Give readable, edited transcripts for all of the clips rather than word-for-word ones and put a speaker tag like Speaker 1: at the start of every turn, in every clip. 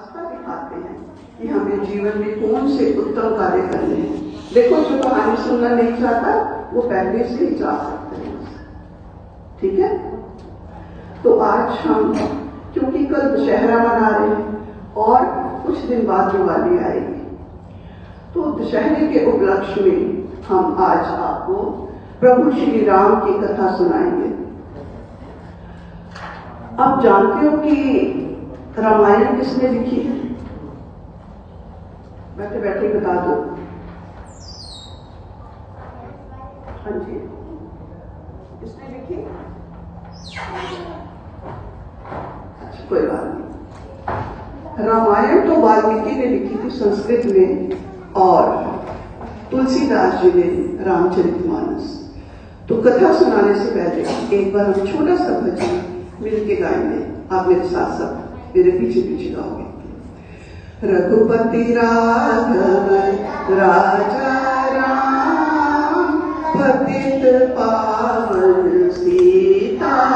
Speaker 1: रास्ता दिखाते हैं कि हमें जीवन में कौन से उत्तम कार्य करने हैं। देखो, जो कहानी सुनना नहीं चाहता वो पहले से ही जा सकते हैं, ठीक है। तो आज हम, क्योंकि कल दशहरा मना रहे हैं और कुछ दिन बाद दिवाली आएगी, तो दशहरे के उपलक्ष्य में हम आज आपको प्रभु श्री राम की कथा सुनाएंगे। आप जानते हो कि रामायण किसने लिखी है? बैठे बैठे बता दो। हाँ जी, किसने लिखी? अच्छा, कोई बात नहीं। रामायण तो वाल्मीकि ने लिखी थी संस्कृत में, और तुलसीदास जी ने रामचरितमानस। तो कथा सुनाने से पहले एक बार हम छोटा सा भजन मिल के गाएंगे। आप मेरे साथ साथ मेरे पीछे पीछे गाओगे। रघुपति राघव राजा राम, पतित पावन सीताराम।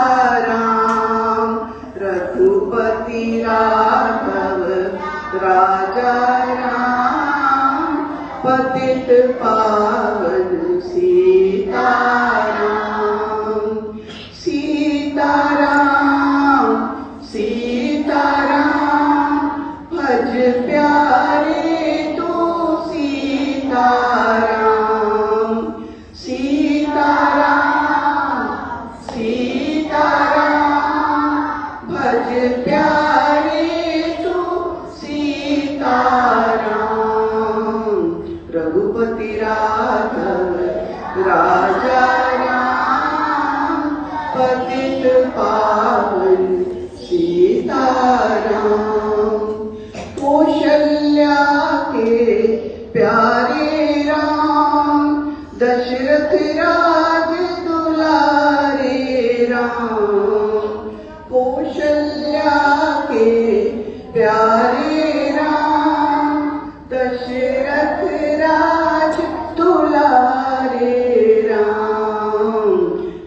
Speaker 1: रघुपति राघव राजा राम, पतित पावन सीताराम।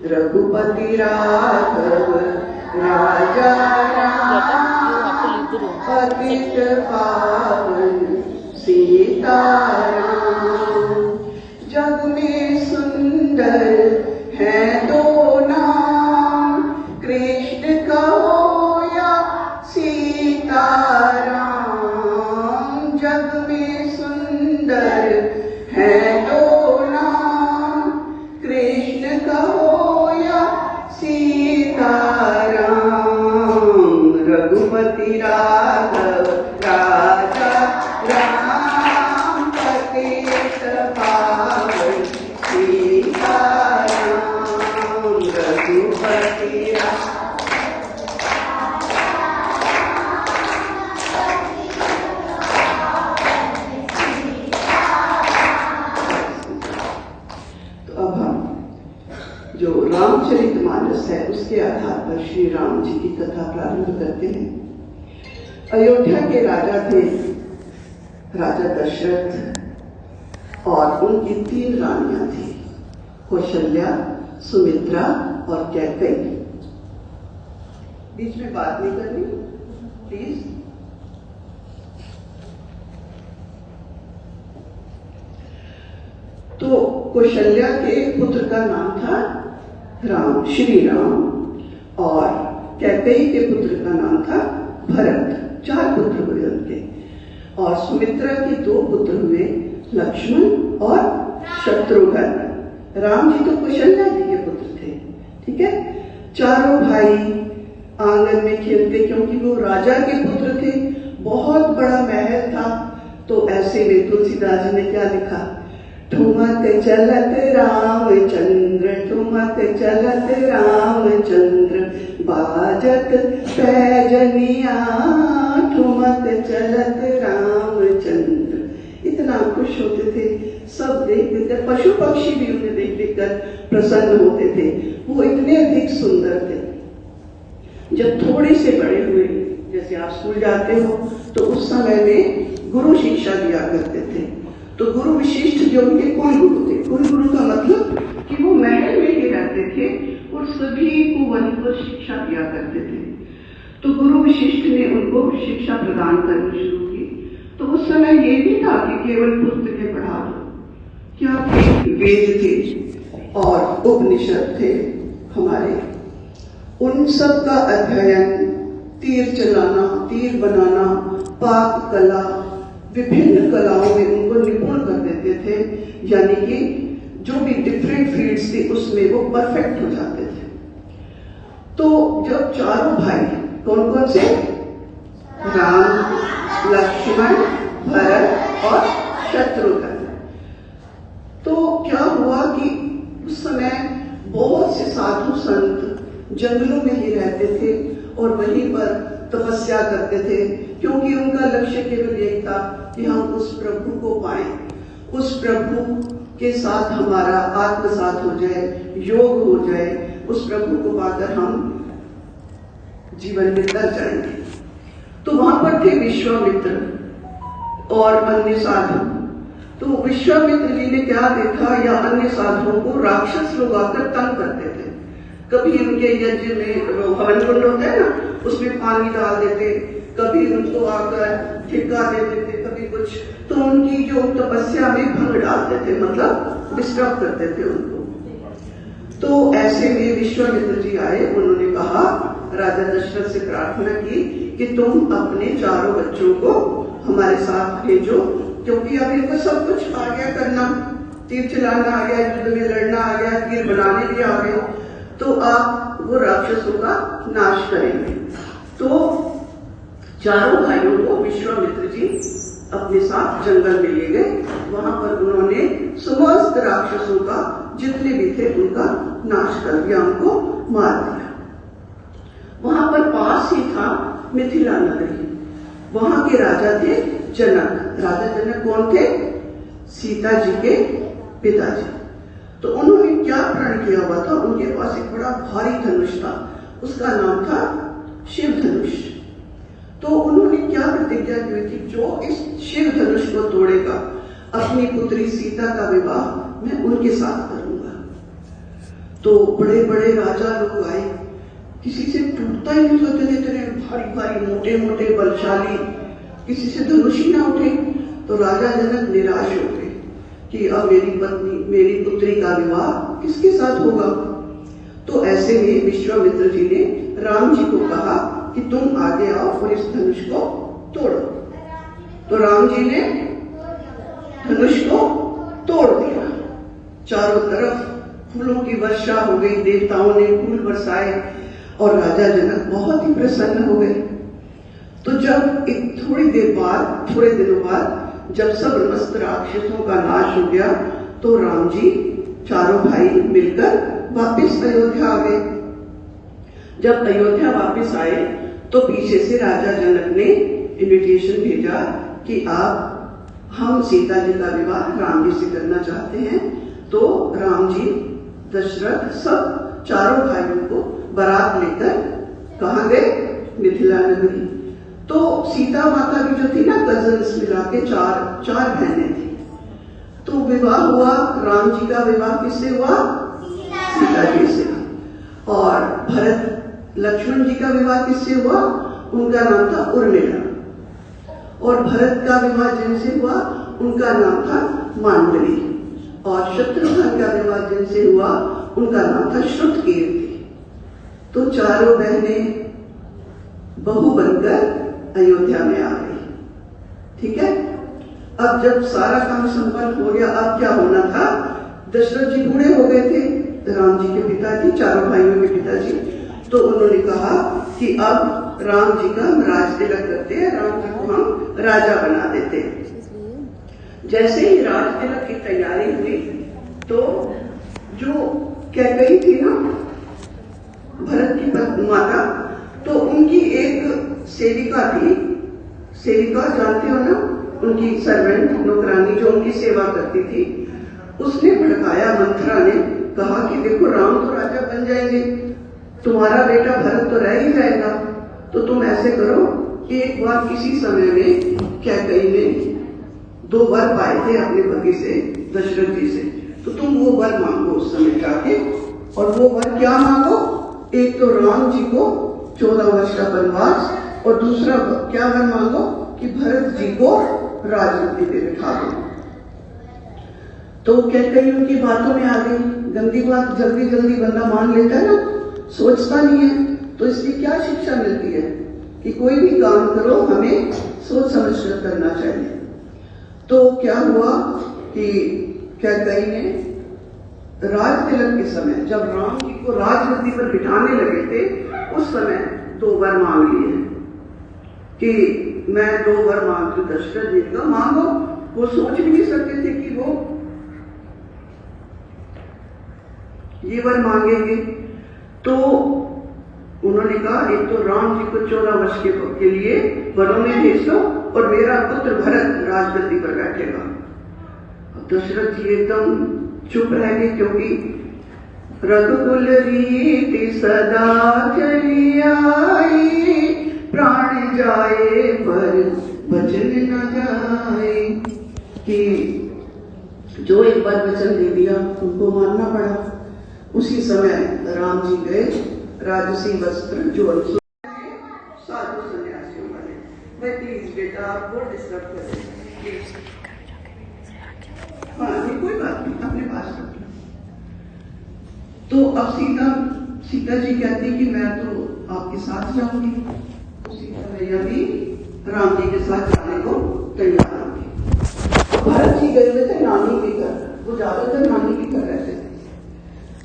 Speaker 1: रघुपति राघव राजा राम, पतित पावन सीताराम। जग में सुंदर है दो नाम, कृष्ण कहो या सीताराम। जग में सुंदर है दो नाम, कृष्ण कहो सीताराम। रघुपति राघव राजा राम, पतित पावन सीताराम। रघुपति जो रामचरितमानस है उसके आधार पर श्री राम जी की कथा प्रारंभ करते हैं। अयोध्या के राजा थे राजा दशरथ, और उनकी 3 रानियां थी, कौशल्या, सुमित्रा और कैकेयी। बीच में बात नहीं करनी प्लीज। तो कौशल्या के पुत्र का नाम था राम, श्री राम, और कैकेयी के पुत्र का नाम था भरत। 4 पुत्र हुए उनके, और सुमित्रा के 2 पुत्र हुए, लक्ष्मण और शत्रुघ्न। राम जी तो कौशल्या जी के पुत्र थे, ठीक है। चारों भाई आंगन में खेलते, क्योंकि वो राजा के पुत्र थे, बहुत बड़ा महल था। तो ऐसे में तुलसीदास जी ने क्या लिखा? ठुमक चलत रामचंद्र, ठुमक चलत रामचंद्र, बाजत पैजनिया, ठुमक चलत रामचंद्र। इतना खुश होते थे सब देख कर, पशु पक्षी भी उन्हें देख देख कर प्रसन्न होते थे। वो इतने अधिक सुंदर थे। जब थोड़े से बड़े हुए, जैसे आप स्कूल जाते हो, तो उस समय में गुरु शिक्षा दिया करते थे। तो गुरु विशिष्ट जो उनके कुल गुरु थे, कुल गुरु का मतलब कि वो महल में ही रहते थे और सभी को वहीं पर शिक्षा दिया करते थे। तो गुरु वशिष्ठ ने उनको शिक्षा प्रदान करनी शुरू की। तो उस समय ये भी था कि केवल पुस्तकें पढ़ा दो, क्या वेद थे और उपनिषद थे हमारे, उन सब का अध्ययन, तीर चलाना, तीर बनाना, पाक कला, विभिन्न कलाओं में उनको निपुण कर देते थे, यानी कि जो भी डिफरेंट फील्ड्स थी उसमें वो परफेक्ट हो जाते थे। तो जब चारों भाई, कौन कौन से, राम, लक्ष्मण, भरत और शत्रुघ्न, तो क्या हुआ कि उस समय बहुत से साधु संत जंगलों में ही रहते थे और वहीं पर तपस्या करते थे, क्योंकि उनका लक्ष्य केवल यही था कि हम उस प्रभु को पाएं, उस प्रभु के साथ हमारा आत्मसात हो जाए, योग हो जाए, उस प्रभु को पाकर हम जीवन में तर जाएंगे। तो वहां पर थे विश्वामित्र और अन्य साधु। तो विश्वामित्र जी ने क्या देखा, या अन्य साधुओं को राक्षस लोग आकर तंग करते थे। कभी उनके यज्ञ में हवन कुंड होता है ना, उसमें पानी डाल देते, कभी उनको आकर ठिका दे देते, कभी कुछ, तो उनकी जो तपस्या में भंग डालते थे, मतलब डिस्टर्ब करते थे उनको। तो ऐसे में विश्वामित्र जी आए, उन्होंने कहा, राजा दशरथ से प्रार्थना की कि तुम अपने चारों बच्चों को हमारे साथ भेजो, क्योंकि अब इनको सब कुछ आ गया करना, तीर चलाना आ गया, युद्ध में लड़ना आ गया, तीर बनाने भी आ गए, तो आप वो राक्षसों का नाश करेंगे। तो चारों भाइयों को विश्वामित्र जी अपने साथ जंगल में ले गए। वहां पर उन्होंने समस्त राक्षसों का, जितने भी थे, उनका नाश कर दिया, उनको मार दिया। वहां पर पास ही था मिथिला नगरी, वहां के राजा थे जनक। राजा जनक कौन थे, सीता जी के पिताजी। तो उन्होंने क्या प्रण किया हुआ था, उनके पास एक बड़ा भारी धनुष था, उसका नाम था शिव धनुष। तो उन्होंने क्या प्रतिज्ञा की थी, जो इस शिव धनुष को तोड़ेगा, अपनी पुत्री सीता का विवाह मैं उनके साथ करूंगा। तो बड़े बड़े राजा लोग आए, किसी से टूटता ही नहीं था, इतने भारी भारी मोटे मोटे बलशाली, किसी से धनुष ही ना उठे। तो राजा जनक निराश हो गए कि अब मेरी पत्नी, मेरी पुत्री का विवाह किसके साथ होगा। तो ऐसे में विश्वामित्र जी ने राम जी को कहा कि तुम आगे आओ और इस धनुष को तोड़ो। तो राम जी ने धनुष को तोड़ दिया। चारों तरफ फूलों की वर्षा हो गई, देवताओं ने फूल बरसाए और राजा जनक बहुत ही प्रसन्न हो गए। तो जब एक थोड़ी देर बाद, थोड़े दिनों बाद, जब सब समस्त राक्षसों का नाश हो गया, तो राम जी चारों भाई मिलकर वापस अयोध्या आ गए। जब अयोध्या वापस आए तो पीछे से राजा जनक ने इन्विटेशन भेजा कि हम सीता जी का विवाह राम जी से करना चाहते हैं। तो राम जी, दशरथ, सब चारों भाइयों को बारात लेकर कहाँ गए, मिथिला नगरी। तो सीता माता भी जो थी ना, कजन्स मिला के चार बहनें थी। तो विवाह हुआ, राम जी का विवाह किससे हुआ, सीता जी से। और भरत लक्ष्मण जी का विवाह किससे हुआ, उनका नाम था उर्मिला। और भरत का विवाह जिनसे हुआ उनका नाम था मांडवी। और शत्रुघ्न का विवाह जिनसे हुआ उनका नाम था श्रुतकीर्ति। तो चारों बहनें बहू बनकर अयोध्या में आ गई। ठीक है, अब जब सारा काम संपन्न हो गया, अब क्या होना था, दशरथ जी बूढ़े हो गए थे, राम जी के पिताजी, चारों भाइयों के पिताजी। तो उन्होंने कहा कि अब राम जी का राज तिलक करते हैं, राम जी को हम राजा बना देते हैं। जैसे ही राज तिलक की तैयारी हुई तो जो कैकेयी थी ना, भरत की माता, तो उनकी एक सेविका थी, सेविका जानते हो ना, उनकी सर्वेंट, नौकरानी जो उनकी सेवा करती थी, उसने भड़काया, मंथरा ने कहा कि देखो राम तो राजा बन जाएंगे, तुम्हारा बेटा भरत तो रह ही जाएगा, तो तुम ऐसे करो कि एक बार किसी समय में कैकेयी ने 2 वर पाए थे अपने पति से, दशरथ जी से, तो तुम वो वर मांगो उस समय जाके। और वो वर क्या मांगो, एक तो राम जी को 14 वर्ष का वनवास, और दूसरा क्या वर मांगो कि भरत जी को राजगद्दी पे बिठा दो। तो कैकेयी उनकी बातों में आ गई। गंदी बात जल्दी जल्दी बंदा मान लेता है ना, सोचता नहीं है। तो इसकी क्या शिक्षा मिलती है कि कोई भी काम करो हमें सोच समझ कर करना चाहिए। तो क्या हुआ कि कैकेयी ने राज तिलक के समय जब राम जी को राजगद्दी पर बिठाने लगे थे, उस समय 2 वर मांग लिए कि मैं 2 वर मांगती हूँ दशरथ जी का। मांगो। वो सोच भी नहीं सकते थे कि वो ये वर मांगेंगे। तो उन्होंने कहा एक तो राम जी को 14 वर्ष के लिए वनों में भेज दो और मेरा पुत्र भरत राजगद्दी पर बैठेगा। दशरथ जी एकदम चुप रह गए, क्योंकि रघुकुल रीति सदा चली आई, प्राण जाए पर वचन न जाए। कि जो एक बार वचन दे दिया उनको मानना पड़ा। उसी समय राम जी गए राजसी वस्त्र जो साधु सन्यासियों वाले, मैं प्लीज बेटा आपको डिस्टर्ब करें। हाँ ये कोई बात नहीं, अपने पास रखना। तो अब सीता जी कहती कि मैं तो आपके साथ जाऊंगी। उसी समय भी राम जी के साथ जाने को तैयार होगी। भरत जी गए हुए थे नानी के घर, वो ज्यादातर नानी के घर रहते थे।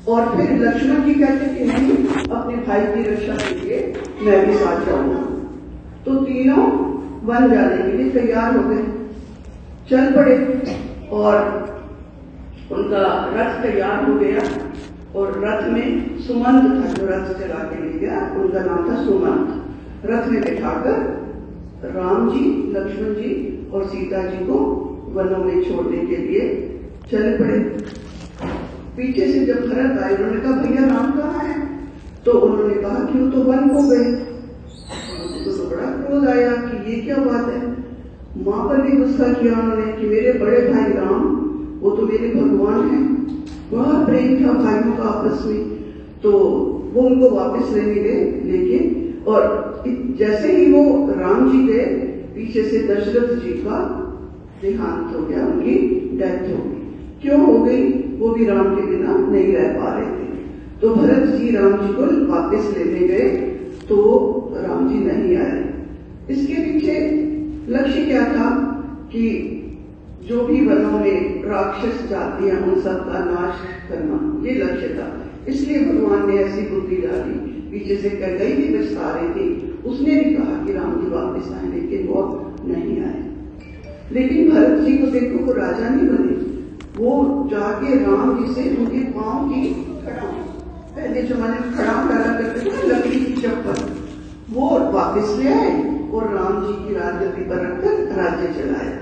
Speaker 1: और फिर लक्ष्मण जी कहते कि नहीं, अपने भाई की रक्षा के लिए मैं भी साथ जाऊंगा। तो तीनों वन जाने के लिए तैयार हो गए, चल पड़े। और उनका रथ तैयार हो गया और रथ में सुमंत था जो रथ चला के ले गया, उनका नाम था सुमंत। रथ में बिठाकर राम जी, लक्ष्मण जी और सीता जी को वनों में छोड़ने के लिए चल पड़े। पीछे से जब भरत आए, उन्होंने कहा भैया राम कहाँ है? तो उन्होंने कहा कि वो तो वन को गए। तो बड़ा क्रोध आया कि ये क्या बात है। मां पर भी गुस्सा किया उन्होंने कि मेरे बड़े भाई राम, वो तो मेरे भगवान हैं। बड़ा प्रेम था भाइयों का आपस में। तो वो उनको वापस लेने गए, लेकिन और जैसे ही वो राम जी गए, पीछे से दशरथ जी का देहांत हो गया, उनकी डेथ हो गई। क्यों हो गई? वो भी राम के बिना नहीं रह पा रहे थे। तो भरत जी राम जी को वापस लेने गए, तो राम जी नहीं आए। इसके पीछे लक्ष्य क्या था कि जो भी वनों में राक्षस जाति हैं उन सब का नाश करना, ये लक्ष्य था। इसलिए भगवान ने ऐसी बुद्धि डाली। पीछे से कैकेयी भी बचता रही थी, उसने भी कहा कि राम जी वापस आए, लेकिन वो नहीं आए। लेकिन भरत जी को देखो, वो राजा नहीं बने। वो जाके राम जी से उनके पांव की खड़ाम, पहले जमाने में खड़ाम डाला करते थे लकड़ी की चप्पल, वो वापस ले आए और राम जी की राजगद्दी पर रखकर राज्य चलाया।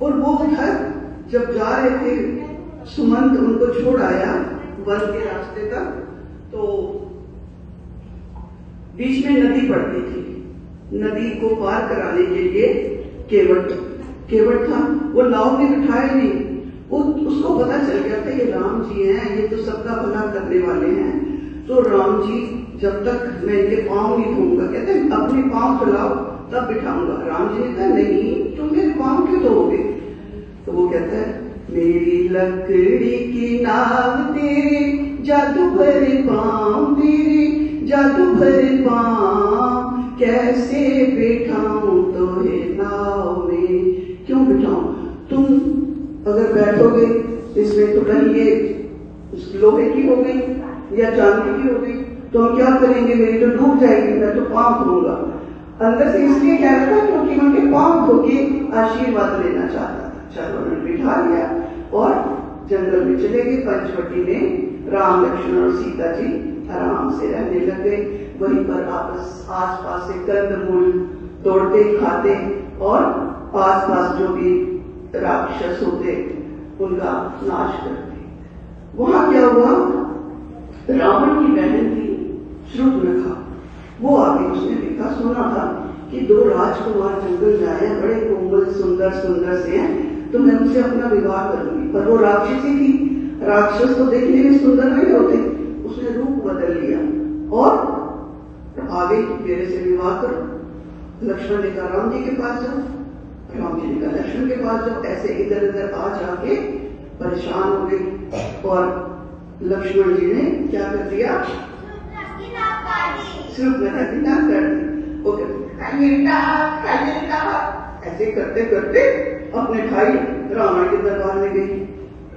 Speaker 1: और वो उधर जब जा रहे थे, सुमंत उनको छोड़ आया वन के रास्ते तक, तो बीच में नदी पड़ती थी। नदी को पार कराने के लिए केवट था, वो नाव में बिठाए नहीं। उसको पता चल गया था ये राम जी हैं, ये तो सबका भला करने वाले हैं। तो राम जी जब तक मैं इनके पांव नहीं धोऊंगा, कहते हैं अपने पांव धुलाओ तब बिठाऊंगा। राम जी ने कहा नहीं, तुम मेरे पांव क्यों धोओगे? तो वो कहता है मेरी लकड़ी की नाव तेरे, जादू भरे पांव तेरे, जादू भरे पांव, कैसे बैठाऊं तोहे नाव में? क्यों बिठाऊं? तुम अगर बैठोगे इसमें तो कहीं ये लोहे की हो गई या चांदी की हो गई, तो हम क्या करेंगे? मेरी तो डूब जाएगी, मैं तो पांव धोऊंगा। अंदर से इसलिए कह रहा था क्योंकि उनके पांव धो के आशीर्वाद लेना चाहता था। चलो उन्होंने बिठा लिया और जंगल में चले गए। पंचवटी में राम, लक्ष्मण और सीता जी आराम से रहने लग गए। वहीं पर आस पास से कंदमूल तोड़ते खाते और आस पास जो भी राक्षस होते उनका नाश करते। वहां क्या हुआ? रावण की बहन थी शूर्पणखा, वो आगे उसने देखा, सुना था कि 2 राजकुमार जंगल में आए, बड़े कोमल सुंदर सुंदर से हैं, तो मैं उनसे अपना विवाह करूंगी। पर वो राक्षसी थी, राक्षस तो देखने में सुंदर नहीं होते। उसने रूप बदल लिया और आ गई, मेरे से विवाह करो। लक्ष्मण ने कहा राम जी के पास जाओ, राम जी ने कहा लक्ष्मण के पास जाओ। ऐसे इधर उधर आ जाके परेशान हो गई और लक्ष्मण जी ने क्या कर दिया, सिर्फ मेरा नाक कर दी। वो ऐसे करते करते अपने भाई रावण के दरबार में गई।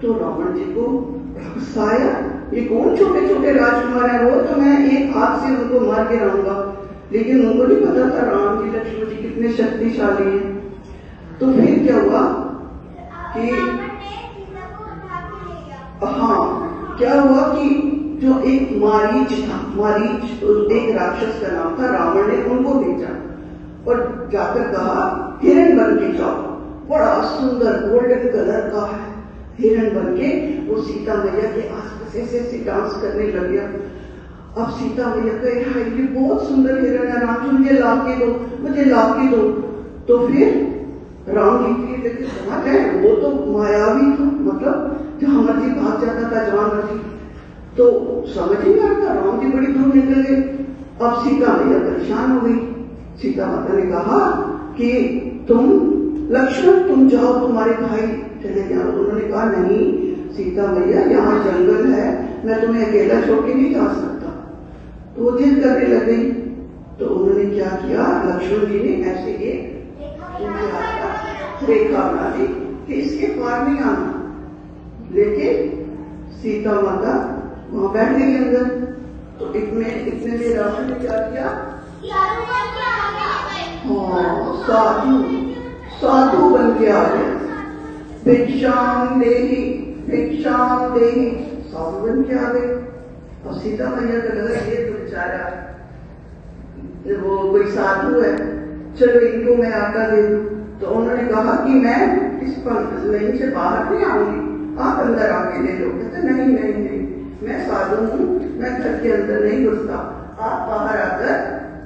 Speaker 1: तो रावण जी को गुस्सा आया, ये कौन छोटे छोटे राजकुमार हैं, वो तो मैं एक हाथ से उनको मार के रहूंगा। लेकिन उनको नहीं पता था राम जी लक्ष्मण जी कितने शक्तिशाली हैं। तो फिर क्या हुआ कि हाँ, क्या हुआ कि जो एक मारीच था, मारीच एक राक्षस का नाम था, रावण ने उनको भेजा और जाकर कहा हिरण बन के जाओ, बड़ा सुंदर गोल्डन कलर का है हिरण बन के। वो सीता मैया के आसपास ऐसे डांस करने लग गया। अब सीता मैया कहे हाय ये बहुत सुंदर हिरण है, राम जी मुझे ला के दो, मुझे ला के दो। तो फिर राम जी की लेकिन समझ है वो तो मायावी था, मतलब जहां मर्जी भाग जाता था, जहां मर्जी, तो समझ ही नहीं आता। राम जी बड़ी दूर निकल गए। अब सीता मैया परेशान हो गई। सीता माता ने कहा कि तुम लक्ष्मण तुम जाओ, तुम्हारे भाई चले जाओ। उन्होंने कहा नहीं सीता मैया यहाँ जंगल है, मैं तुम्हें अकेला छोड़ के नहीं जा सकता। तो वो जिद करने लग गई। तो उन्होंने क्या किया, लक्ष्मण जी ने ऐसे एक रेखा बना दी कि इसके पार नहीं आना। लेकिन सीता माता वहां बैठ गई अंदर। तो इतने में रावण ने क्या किया, हाँ साधु बन के आ गया। भिक्षाम देही साधु बन के आ गए। और सीता मैया का लगा ये तो बेचारा वो कोई साधु है, चलो इनको मैं आटा दे दूं। तो उन्होंने कहा कि मैं इस लाइन से बाहर नहीं आऊंगी, आप अंदर आके ले लो। कहते नहीं मैं साधु हूँ, मैं घर के अंदर नहीं घुसता, आप बाहर आकर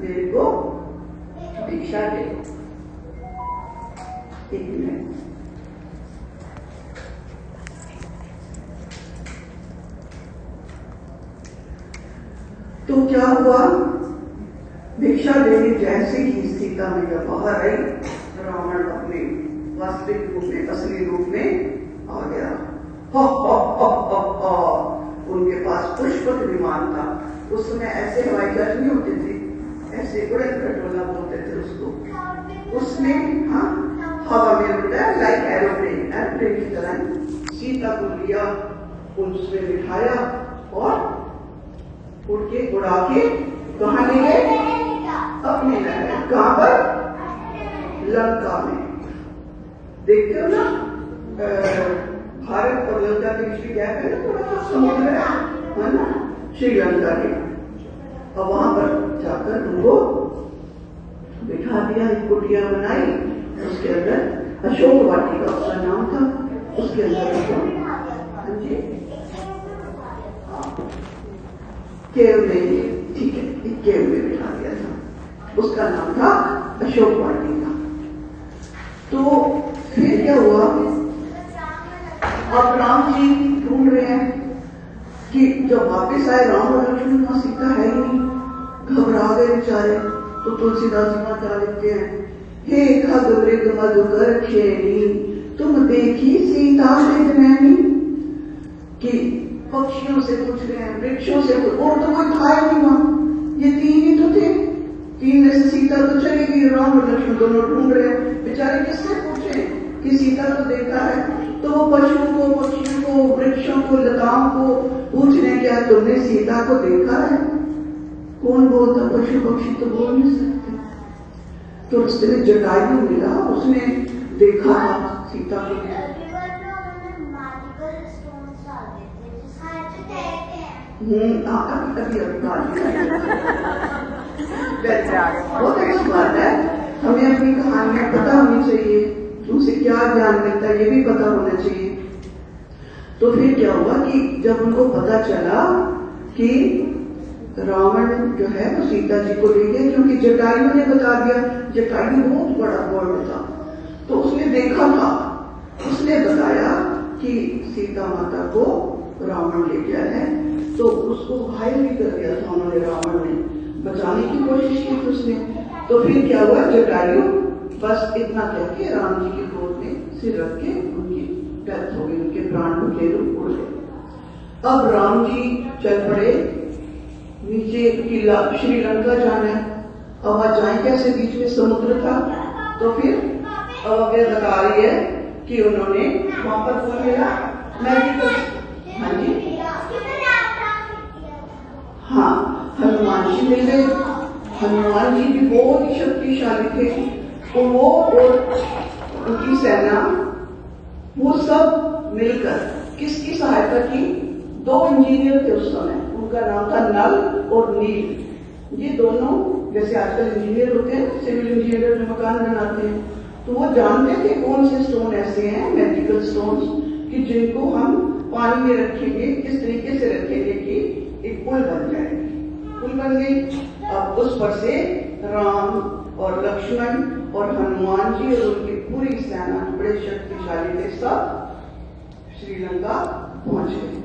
Speaker 1: मेरे को भिक्षा दे दो। एक मिनट, तो क्या हुआ, भिक्षा देने जैसे ही सीता मैया बाहर आई, रावण अपने वास्तविक रूप में, असली रूप में आ गया। उनके पास पुष्पक विमान था। उस समय ऐसे हवाई जहाज नहीं होते थे, ऐसे उड़न खटोला बोलते थे उसको। उसमें हाँ हवा में उड़ता है लाइक एरोप्लेन की तरह। सीता को लिया, उसमें बिठाया और उड़ के उड़ा के कहाँ ले गए, अपने नगर। कहाँ पर, लंका में। देखते हो ना भारत और लंका के बीच में गैप है ना, थोड़ा सा समुद्र है ना, श्रीलंका के। और वहां पर जाकर उनको बिठा दिया, एक कुटिया बनाई, उसके अंदर अशोक वाटिका उसका नाम था, उसके अंदर केव में, ठीक है, एक केव में बिठा दिया था, उसका नाम था अशोक वाटिका। तो फिर क्या हुआ, अब राम जी ढूंढ रहे हैं कि जब वापस आए राम और लक्ष्मण, वहां सीता है ही नहीं, घबरा गए बेचारे। तो तुलसीदास जी वहां क्या लिखते हैं, हे खग मृग मधुकर खेनी, तुम देखी सीता मृगनैनी। कि पक्षियों से पूछ रहे हैं, वृक्षों से, और तो कोई था ही नहीं वहां, ये तीन ही तो थे। तीन में से सीता तो चली गई, राम और लक्ष्मण दोनों ढूंढ रहे हैं। बेचारे किससे पूछे कि सीता तो देखा है। तो वो पशुओं को, पक्षियों को, वृक्षों को, लताओं को पूछ रहे क्या तुमने सीता को देखा है। कौन बोलता, पशु पक्षी तो बोल नहीं सकते। तो उसके में जटायु मिला, उसने देखा सीता को। अभी बहुत अच्छी बात है, हमें अपनी कहानियां पता होनी चाहिए, उनसे क्या ज्ञान मिलता है ये भी पता होना चाहिए। तो फिर क्या हुआ कि जब उनको पता चला कि रावण जो है वो सीता जी को ले गया, क्योंकि जटायु ने बता दिया, जटायु बहुत बड़ा वर्ड था, तो उसने देखा था, उसने बताया कि सीता माता को रावण ले गया है। तो उसको घायल भी कर दिया था उन्होंने, रावण ने बचाने की कोशिश की थी उसने। तो फिर क्या हुआ, जटायु बस इतना कह के राम जी की गोद में सिर रख के उनकी डेथ हो गई, उनके प्राण भूखे रूप उड़ गए। अब राम जी चल पड़े नीचे, किला श्रीलंका जाना है। अब वहां जाए कैसे, बीच में समुद्र था। तो फिर अव्य बता रही है कि उन्होंने वहां पर फोन लिया, मेडिकल, हाँ जी, हाँ, हनुमान जी मिल गए। हनुमान जी भी बहुत ही शक्तिशाली थे। तो वो और उनकी सेना, वो सब मिलकर किसकी सहायता की, दो इंजीनियर थे उस समय, उनका नाम था नल और नील। ये दोनों जैसे आजकल इंजीनियर होते हैं, सिविल इंजीनियर जो मकान बनाते हैं, तो वो जानते थे कौन से स्टोन ऐसे हैं, मैजिकल स्टोन्स, कि जिनको हम पानी में रखेंगे, किस तरीके से रखेंगे कि एक पुल बन जाएगी। पुल बन गई। अब उस पर से राम और लक्ष्मण और हनुमान जी और उनकी पूरी सेना, बड़े शक्तिशाली थे, सब श्रीलंका पहुंच गए।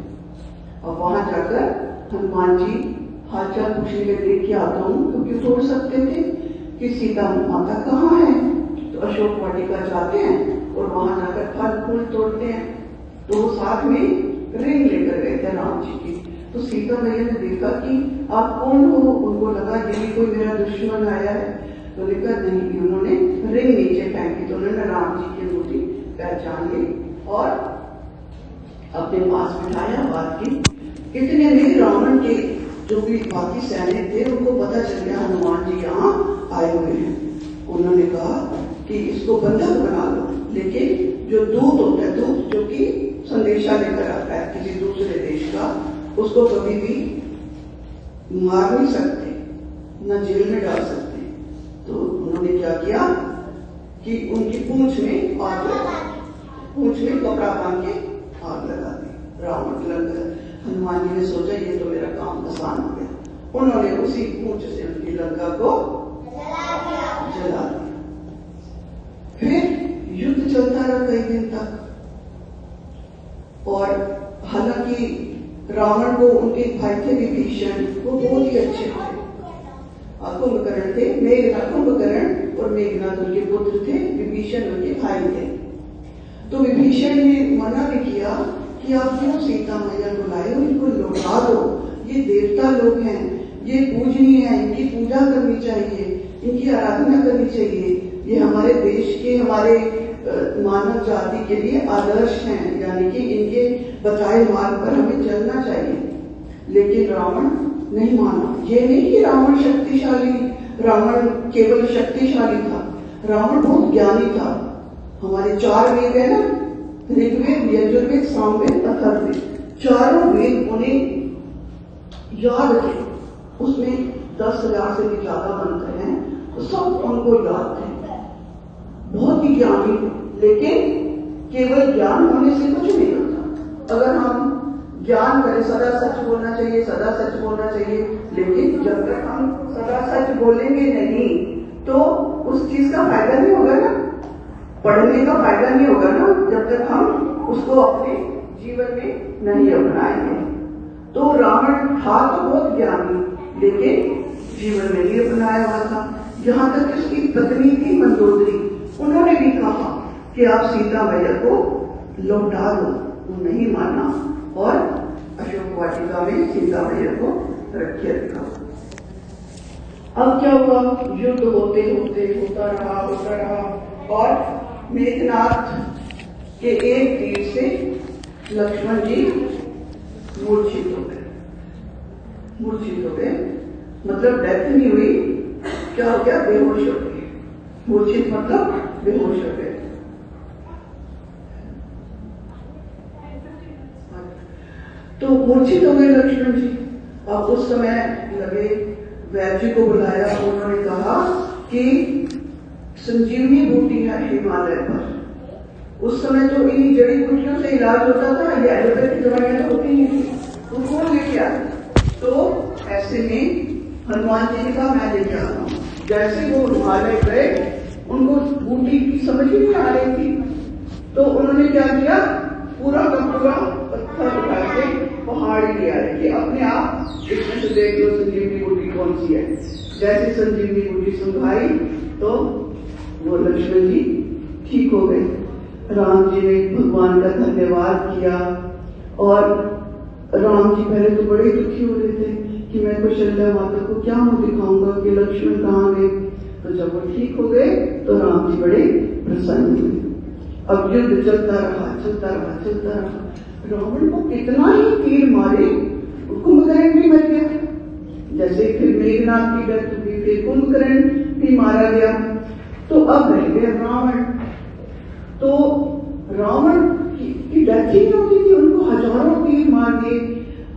Speaker 1: और वहां जाकर हनुमान जी हालचाल पूछने के, देख के आता हूँ, क्योंकि सोच सकते थे कि सीता माता कहाँ है। तो अशोक वाटिका जाते हैं और वहां जाकर फल फूल तोड़ते हैं। तो वो साथ में रिंग लेकर गए थे राम जी की। तो सीता मैया ने देखा कि आप कौन हो, उनको लगा ये भी कोई मेरा दुश्मन आया है। तो लिखा नहीं, उन्होंने रिंग नीचे फेंकी। तो उन्होंने राम जी की मूर्ति पहचान ली और अपने पास बिठाया, बात की। इतने में रावण के जो भी बाकी सैनिक थे, उनको पता चल गया हनुमान जी यहाँ आए हुए हैं। उन्होंने कहा कि इसको बंधक बना लो, लेकिन जो दूत होता है, दूत जो कि संदेशा लेकर आता है किसी दूसरे देश का, उसको कभी भी मार नहीं सकते, न जेल में डाल सकते। तो उन्होंने क्या किया कि उनकी पूंछ में आग लगा, पूंछ में कपड़ा बांध के आग लगा दी। रावण लग, हनुमान जी ने सोचा ये तो मेरा काम आसान हो गया। उन्होंने उसी पूंछ से उनकी लंका को जला दिया। फिर युद्ध चलता रहा कई दिन तक। और हालांकि रावण को उनके भाई थे विभीषण, वो बहुत ही अच्छे थे, कुंभकर्ण थे, मेघनाथ, कुंभकर्ण और मेघनाथ उनके पुत्र थे, विभीषण उनके भाई थे। तो विभीषण ने मना भी किया कि आप क्यों सीता मैया को लाए हो, इनको लौटा दो, ये देवता लोग हैं, ये पूजनीय है, इनकी पूजा करनी चाहिए, इनकी आराधना करनी चाहिए, ये हमारे देश के, हमारे मानव जाति के लिए आदर्श हैं, यानी कि इनके बताए मार्ग पर हमें चलना चाहिए। लेकिन रावण नहीं माना। ये नहीं कि रावण शक्तिशाली, रावण केवल शक्तिशाली था, रावण बहुत ज्ञानी था। हमारे 4 वेद है ना, ऋग्वेद, यजुर्वेद, सामवेद, अथर्ववेद, चारों वेद उन्हें याद थे। उसमें 10,000 से भी ज्यादा मंत्र हैं, तो सब उनको याद थे। बहुत ही ज्ञानी, लेकिन केवल ज्ञान होने से कुछ नहीं होता। अगर हम ज्ञान करें, सदा सच बोलना चाहिए, सदा सच बोलना चाहिए, लेकिन जब तक हम सदा सच बोलेंगे नहीं, तो उस चीज का फायदा नहीं होगा ना, पढ़ने का फायदा नहीं होगा ना, जब तक हम उसको अपने जीवन में नहीं अपनाएंगे। तो रावण था तो बहुत ज्ञानी, लेकिन जीवन में नहीं अपनाया हुआ था। यहाँ तक कि उसकी पत्नी थी मंदोदरी, उन्होंने भी कहा कि आप सीता मैया को लौटा दो, वो नहीं माना और अशोक वाटिका में सीता मैया को रखे रखा। अब क्या हुआ, युद्ध होते होते होता रहा और मेघनाथ के एक तीर से लक्ष्मण जी मूर्छित हो गए। मूर्छित हो गए मतलब डेथ नहीं हुई, क्या हो गया, बेहोश हो गए। मूर्छित मतलब बेहोश हो गए। तो मूर्छित हो गए लक्ष्मण जी। अब उस समय लगे, वैद्य जी को बुलाया, उन्होंने कहा कि संजीवनी बूटी है हिमालय पर। उस समय तो इन्हीं जड़ी बूटियों से इलाज होता था, ये एलोपैथिक दवाइयां तो होती नहीं थी, तो कौन लेके आए। तो ऐसे में हनुमान जी ने कहा मैं लेके आता हूँ। जैसे वो हिमालय गए, उनको बूटी की समझ ही नहीं आ रही थी, तो उन्होंने क्या किया, पूरा का पूरा पत्थर उठा के पहाड़ी ले आए कि अपने आप इसमें से देख लो संजीवनी बूटी कौन सी है। जैसे संजीवनी बूटी सुंघाई तो वो लक्ष्मण जी ठीक हो गए। राम जी ने भगवान का धन्यवाद किया और राम जी पहले तो बड़े दुखी हो रहे थे कि मैं कौशल्या माता को क्या मुंह दिखाऊंगा कि लक्ष्मण कहाँ गए। तो जब वो ठीक हो गए तो राम जी बड़े प्रसन्न हुए। अब युद्ध चलता रहा चलता रहा चलता रहा। रावण को कितना ही तीर मारे, कुंभकर्ण भी मर गया। जैसे फिर मेघनाथ की डेथ हुई, फिर कुंभकर्ण भी मारा गया। तो अब रह गया रावण। तो रावण की डेथ ही नहीं होती थी, उनको हजारों तीर मार दिए।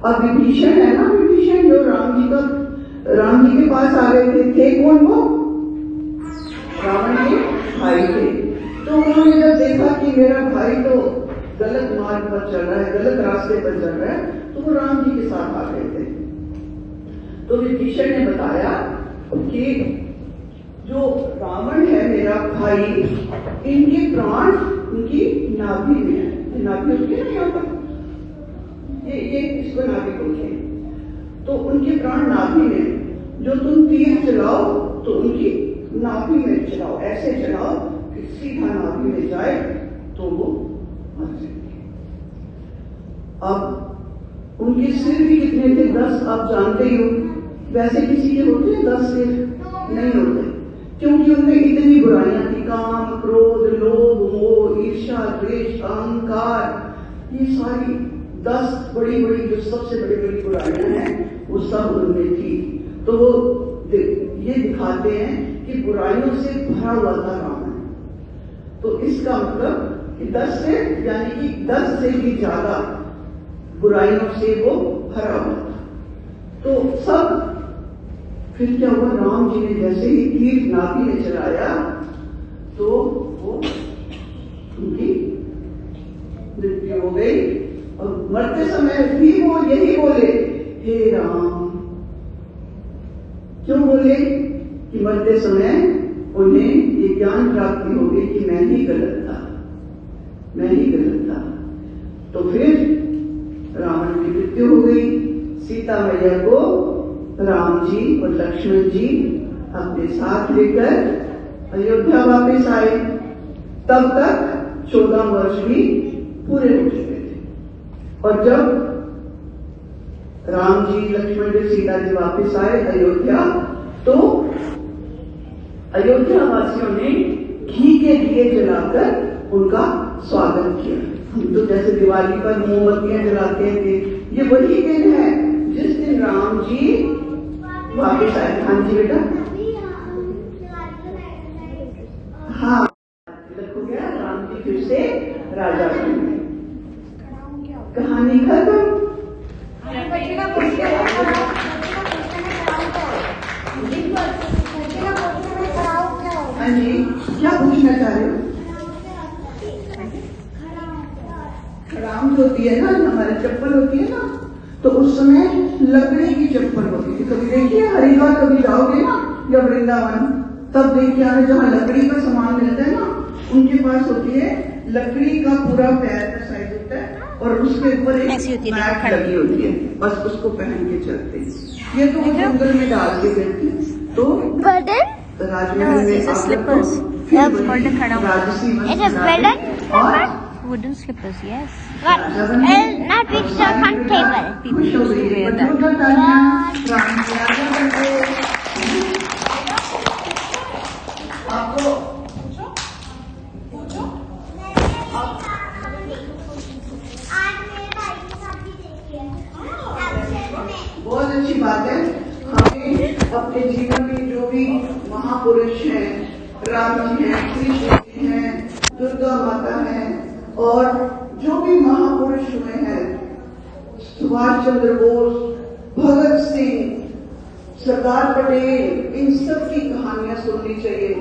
Speaker 1: अब विभीषण है ना, विभीषण जो राम जी के पास आ गए थे कौन वो? रावण के भाई थे। तो उन्होंने जब देखा कि मेरा भाई तो गलत मार्ग पर चल रहा है, गलत रास्ते पर चल रहा है, तो वो राम जी के साथ आ गए थे। तो विभीषण ने बताया कि जो रावण है मेरा भाई, इनके प्राण उनकी नाभि में है। नाभि होती है ना यहाँ पर, ये इसको नाभि बोलते हैं। तो उनके प्राण नाभि में, जो तुम तीर चलाओ तो उनकी नाभि में चलाओ, ऐसे चलाओ कि सीधा नाभि में जाए तो वो मर जाएंगे। अब उनके सिर भी कितने थे? 10। आप जानते ही हो, वैसे किसी के होते हैं 10 सिर? नहीं होते, क्योंकि उनमें इतनी बुराइयां थी। काम, क्रोध, लोभ, मोह, ईर्ष्या, द्वेष, अहंकार, ये सारी 10 बड़ी बड़ी जो सबसे बड़ी बड़ी बुराइयां हैं वो सब उनमें थी। तो वो ये दिखाते हैं कि बुराइयों से भरा हुआ था रावण। तो इसका मतलब कि 10 से, यानी कि 10 से भी ज्यादा बुराइयों से वो भरा हुआ था। तो सब फिर क्या हुआ? राम जी ने जैसे ही तीर नाभि में चलाया तो वो उनकी मृत्यु हो गई। और मरते समय भी वो यही बोले, हे राम। क्यों बोले? कि मरते समय उन्हें ये ज्ञान प्राप्ति हो गई कि मैं ही गलत था, मैं ही गलत था। तो फिर रावण की मृत्यु हो गई। सीता मैया को राम जी और लक्ष्मण जी अपने साथ लेकर अयोध्या वापस आए। तब तक 14 वर्ष भी पूरे हो चुके थे। और जब राम जी, लक्ष्मण जी, सीता जी वापस आए अयोध्या, तो अयोध्या वासियों ने घी के दिए जलाकर उनका स्वागत किया। हम तो जैसे दिवाली पर मोमबत्तियां जलाते थे, ये वही दिन है जिस दिन राम जी वापस आए। हाँ जी बेटा, हाँ, देखो क्या, राम जी फिर से राजा बन गए। कहानी खत्म। हाँ जी, क्या पूछना चाह रहे हो? खड़ाम जो होती है ना, हमारी चप्पल होती है ना, तो उस समय लकड़ी की चप्पल होती थी। कभी देखिए हरिद्वार कभी जाओगे ना या वृंदावन, तब देखिए आगे जहाँ लकड़ी का सामान मिलता है ना, उनके पास होती है लकड़ी का पूरा पैर का साइज होता है और उसके ऊपर एक मैट लगी होती है, बस उसको पहन के चलते हैं। ये तो वो जंगल में डाल के देती। तो राजमहल में
Speaker 2: wooden slippers, yes. What? Not which are comfortable. People wear
Speaker 1: बहुत अच्छी बात है। हमें अपने जीवन में जो भी महापुरुष हैं, राम जी हैं, कृष्ण जी हैं, दुर्गा माता है, और जो भी महापुरुष हुए हैं, सुभाष चंद्र बोस, भगत सिंह, सरदार पटेल, इन सब की कहानियां सुननी चाहिए।